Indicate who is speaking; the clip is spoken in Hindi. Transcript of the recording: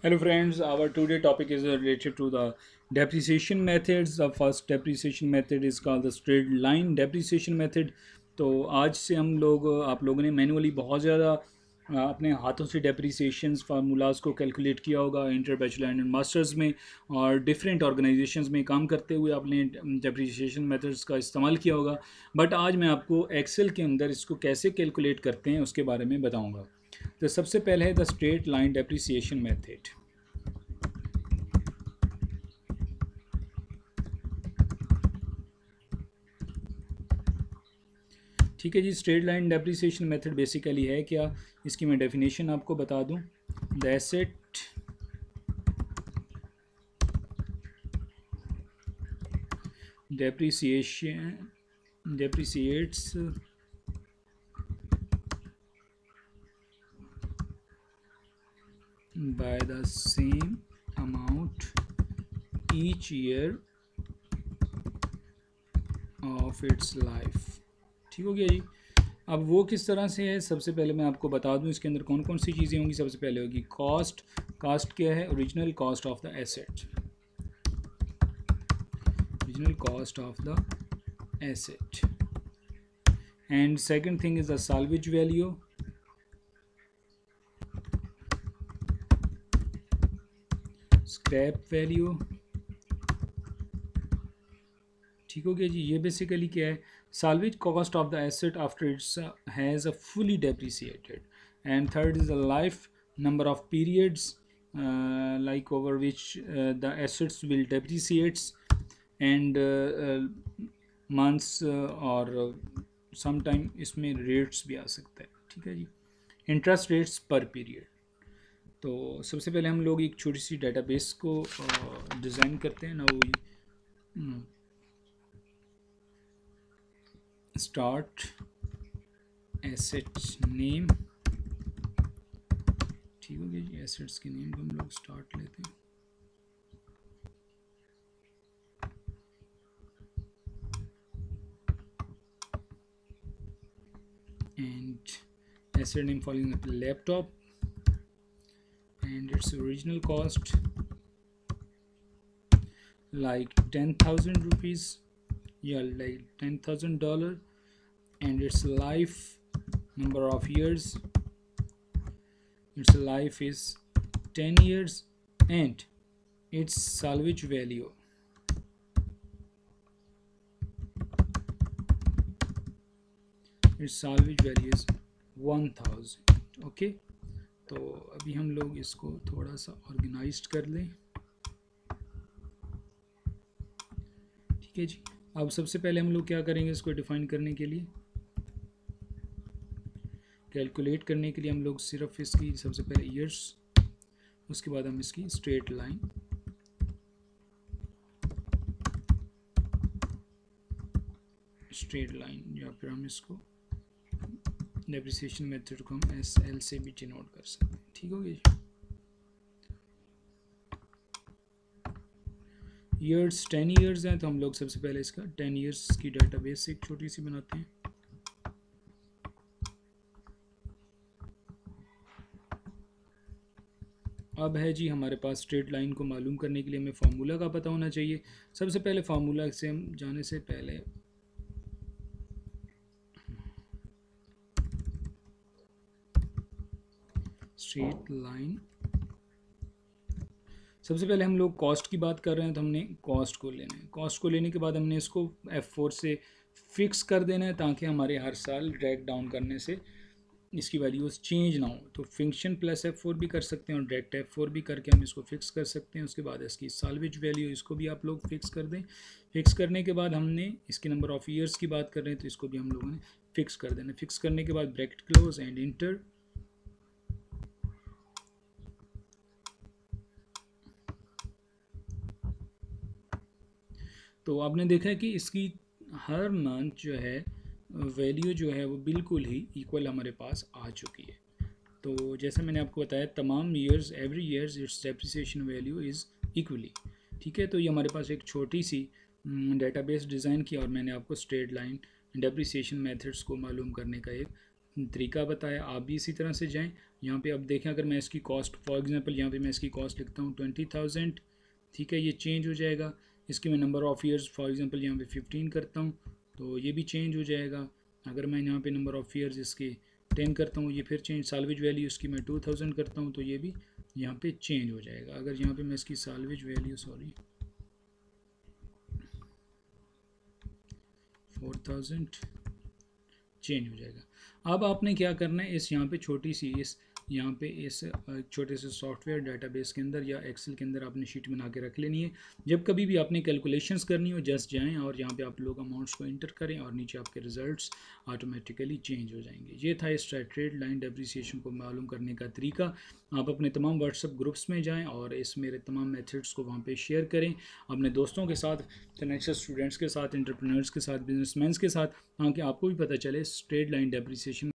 Speaker 1: Hello friends, our today topic is related to the depreciation methods. The first depreciation method is called the straight line depreciation method. तो आज से हम लोग आप लोगों ने मैनुअली बहुत ज़्यादा अपने हाथों से डेप्रिसिएशंस फार्मूलाज को कैलकुलेट किया होगा इंटर बैचलर एंड मास्टर्स में, और डिफरेंट ऑर्गेनाइजेशंस में काम करते हुए आपने डेप्रिसिएशन मेथड्स का इस्तेमाल किया होगा। बट आज मैं आपको एक्सेल के अंदर इसको कैसे कैलकुलेट करते हैं उसके बारे में बताऊँगा। तो सबसे पहले है the straight line depreciation method. ठीक है जी, straight line depreciation method basically है क्या, इसकी मैं डेफिनेशन आपको बता दूं। The asset depreciates by the same amount each year of its life। ठीक हो गया जी। अब वो किस तरह से है, सबसे पहले मैं आपको बता दूं इसके अंदर कौन कौन सी चीज़ें होंगी। सबसे पहले होगी कॉस्ट। कॉस्ट क्या है? Original cost of the asset. Original cost of the asset. And second thing is the salvage value, scrap value। ठीक हो गया जी। ये बेसिकली क्या है? salvage cost of the asset after it's has a fully depreciated। And third is the life number of periods like over which the assets will depreciates, and months और sometime इसमें rates भी आ सकता है। ठीक है जी। इंटरेस्ट रेट्स पर पीरियड। तो सबसे पहले हम लोग एक छोटी सी डेटाबेस को डिज़ाइन करते हैं ना। वो स्टार्ट एसेट नेम। ठीक हो गया जी। एसेट्स के नेम को हम लोग स्टार्ट लेते हैं। And asset name following laptop and its original cost like 10,000 rupees, yeah, like $10,000, and its life number of years, its life is 10 years, and its salvage value, is 1000। Okay, तो अभी हम लोग इसको थोड़ा सा ऑर्गेनाइज्ड कर लें। ठीक है जी। अब सबसे पहले हम लोग क्या करेंगे, इसको डिफाइन करने के लिए, कैलकुलेट करने के लिए हम लोग सिर्फ इसकी सबसे पहले ईयर्स, उसके बाद हम इसकी स्ट्रेट लाइन या फिर हम इसको डेप्रिसिएशन मेथड को हम SL से भी डिनोट कर सकते हैं। ठीक हो गया जी। ईयर्स 10 ईयर्स हैं, तो हम लोग सबसे पहले इसका 10 ईयर्स की डेटाबेस एक छोटी सी बनाते हैं। अब है जी हमारे पास स्ट्रेट लाइन को मालूम करने के लिए हमें फार्मूला का पता होना चाहिए। सबसे पहले फार्मूला से हम जाने से पहले स्ट्रेट लाइन, सबसे पहले हम लोग कॉस्ट की बात कर रहे हैं, तो हमने कॉस्ट को लेना है। कॉस्ट को लेने के बाद हमने इसको F4 से फिक्स कर देना है, ताकि हमारे हर साल ड्रैग डाउन करने से इसकी वैल्यूज़ चेंज ना हो। तो फंक्शन प्लस F4 भी कर सकते हैं और डायरेक्ट F4 भी करके हम इसको फिक्स कर सकते हैं। उसके बाद इसकी साल्वेज वैल्यू, इसको भी आप लोग फिक्स कर दें। फिक्स करने के बाद हमने इसके नंबर ऑफ़ ईयर्स की बात कर रहे हैं, तो इसको भी हम लोगों ने फिक्स कर देना। फिक्स करने के बाद ब्रैकेट क्लोज एंड इंटर। तो आपने देखा है कि इसकी हर मंथ जो है वैल्यू जो है वो बिल्कुल ही इक्वल हमारे पास आ चुकी है। तो जैसे मैंने आपको बताया, तमाम years every years it's depreciation value is equally. ठीक है, तो ये हमारे पास एक छोटी सी डेटाबेस डिज़ाइन किया, और मैंने आपको स्ट्रेट लाइन डेप्रिसिएशन मेथड्स को मालूम करने का एक तरीका बताया, आप भी इसी तरह से जाएं। यहाँ पे अब देखें, अगर मैं इसकी कॉस्ट फॉर एग्जांपल यहाँ पे मैं इसकी कॉस्ट लिखता हूँ 20,000, ठीक है, ये चेंज हो जाएगा। इसकी मैं number of years for example यहाँ पे 15 करता हूँ, तो ये भी चेंज हो जाएगा। अगर मैं यहाँ पे नंबर ऑफ़ ईयर्स इसके 10 करता हूँ, ये फिर चेंज। सालवेज वैल्यू इसकी मैं 2000 करता हूँ, तो ये भी यहाँ पे चेंज हो जाएगा। अगर यहाँ पे मैं इसकी सालवेज वैल्यू 4000 चेंज हो जाएगा। अब आपने क्या करना है, इस यहाँ पे छोटी सी इस यहाँ पे इस छोटे से सॉफ्टवेयर डाटाबेस के अंदर या एक्सेल के अंदर आपने शीट बना के रख लेनी है। जब कभी भी आपने कैलकुलेशंस करनी हो, जस्ट जाएं और यहाँ पे आप लोग अमाउंट्स को इंटर करें और नीचे आपके रिजल्ट्स ऑटोमेटिकली चेंज हो जाएंगे। ये था इस ट्रेड लाइन डेप्रिसिएशन को मालूम करने का तरीका। आप अपने तमाम व्हाट्सएप ग्रुप्स में जाएँ और इस मेरे तमाम मेथड्स को वहाँ पर शेयर करें अपने दोस्तों के साथ, फाइनेंशियल स्टूडेंट्स के साथ, एंटरप्रेन्योर्स के साथ, बिजनेसमैन के साथ, ताकि आपको भी पता चले ट्रेड लाइन डेप्रिसिएशन